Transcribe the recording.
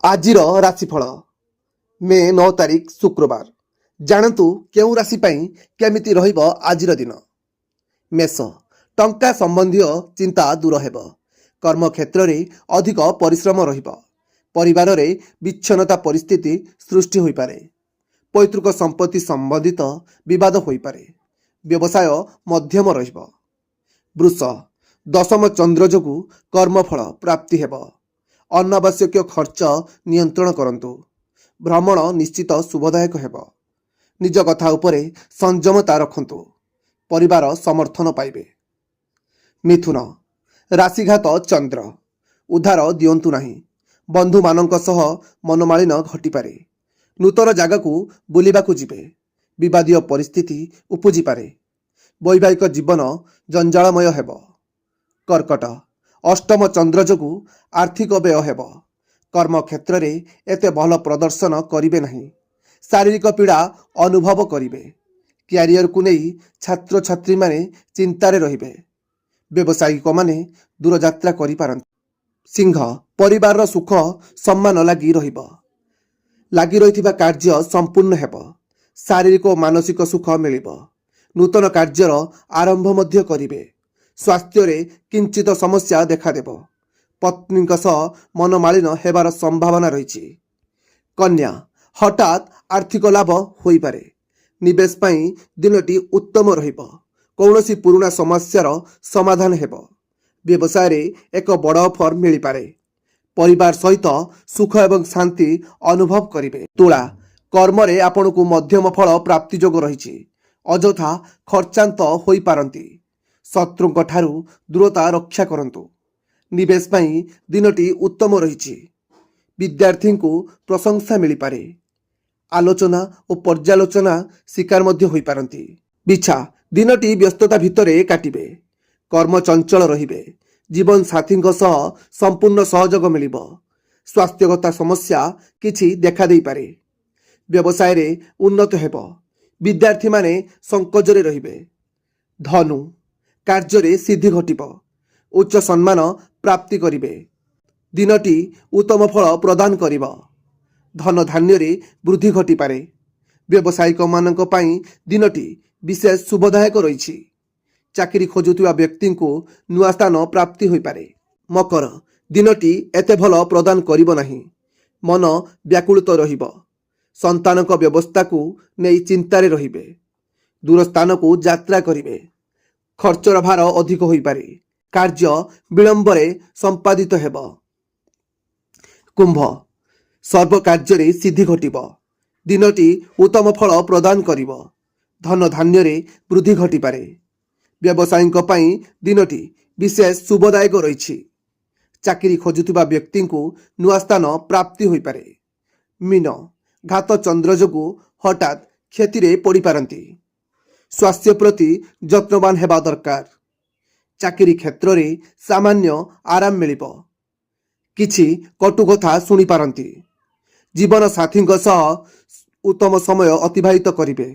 आजिर राशिफल मे 9 तारिख शुक्रवार। जानतु केउ राशि पई केमिति रहिब आजिर दिन। मेष, टंका संबंधी चिंता दूर हेब। कर्म क्षेत्र रे अधिक परिश्रम रहिब। परिवार रे विच्छिन्नता परिस्थिति सृष्टि होई पारे। पैतृक संपत्ति संबंधित विवाद होई पारे। व्यवसाय मध्यम रहिब। वृष, दशम चंद्र जोगु कर्मफल प्राप्ति हेब। अनावश्यक खर्च नियंत्रण करंतु। भ्रमण निश्चित शुभदायक हेब। निज कथा उपरे संयमता रखंतु। परिवार समर्थन पाइबे। मिथुन, राशिघात चंद्र। उधार दियंतु नाही। बंधु मानक सह मनमालिन घटी पारे। नूतन जागा को बुलिबाकु जिबे। विवादीय परिस्थिति उपजी पारे। वैवाहिक जीवन जंजालमय हेब। कर्कट, अष्टम चंद्र जोगु आर्थिक व्यय हेब। कर्म क्षेत्र रे एते भल प्रदर्शन करिवे नाही। शारीरिक पीड़ा अनुभव करिवे। क्यारियर को नहीं छात्र छात्री माने चिंतारे रहिबे। व्यवसायिक माने दूर यात्रा करि पारंत। सिंह, परिवार सुख सम्मान लागि रहिब। लागि रहिथिबा कार्य संपूर्ण हेब। शारीरिक और मानसिक सुख मिलिब। नूतन कार्यर आरंभ मध्य करिवे। स्वास्थ्य रे किंचित समस्या देखा देब। पत्नी सह मनमालिन हेबार संभावना रही। कन्या, हठात आर्थिक लाभ होई पारे। निवेश पई दिनटी उत्तम रहिब। कौनसी पुराना समस्यार समाधान हेब। व्यवसाय रे एक बड़ ऑफर मिली पारे। परिवार सहित सुख एवं शांति अनुभव करिवे। तुला, कर्म रे आपन को मध्यम फल प्राप्ति जोग रही। अजथा खर्चांत होई पारंती। शत्रुंक ठारू दूरता रक्षा करंतु। निवेश पई दिनटी उत्तम रही। विद्यार्थी को प्रशंसा मिली पारे। आलोचना और पर्यालोचना शिकार मध्य होई पारंती। बिछा, दिनटी व्यस्तता भितरे काटिबे। कर्म चंचल रहिबे। जीवन साथी सह संपूर्ण सहयोग मिलिब। स्वास्थ्यगत समस्या किछि देखा देई पारे। व्यवसाय रे उन्नत हेब। विद्यार्थी माने संकोचरे रहिबे। धनु, कार्य रे सिद्धि घटिब। उच्च सम्मान प्राप्ति करिवे। दिनटी उत्तम फल प्रदान करिब। धन धान्य रे वृद्धि घटी पारे। व्यवसायिक मानक पई दिनटी विशेष शुभदायक रही। चाकरी खोजुथिबा व्यक्ति को नुआ स्थान प्राप्ति होई पारे। मकर, दिनटी एते भल प्रदान करिब नाही। मन व्याकुलित रहिब। संतानक व्यवस्था को नहीं चिंतारे रहिबे। दूर स्थान को यात्रा करिवे। खर्चर भार अधिक होई पारे। कार्य विलंबरे संपादित हेब। कुंभ, सर्व कार्य रे सिद्धि घटिब। दिनटी उत्तम फल प्रदान करिब। धन धान्य रे वृद्धि घटी पारे। व्यवसायिक पई दिनटी विशेष शुभदायक रही। चाकरी खोजुथिबा व्यक्ति को नुआ स्थान प्राप्ति होई पारे। मीन, घात चंद्र जोगु हठात क्षति रे पड़ी पारंती। स्वास्थ्य प्रति यत्नवान हेबा दरकार। चाकरी क्षेत्र रे सामान्य आराम मिलिब। किछि कटु कथा शुणी पारंती। जीवन साथी सह उत्तम समय अतिबाहित करिवे।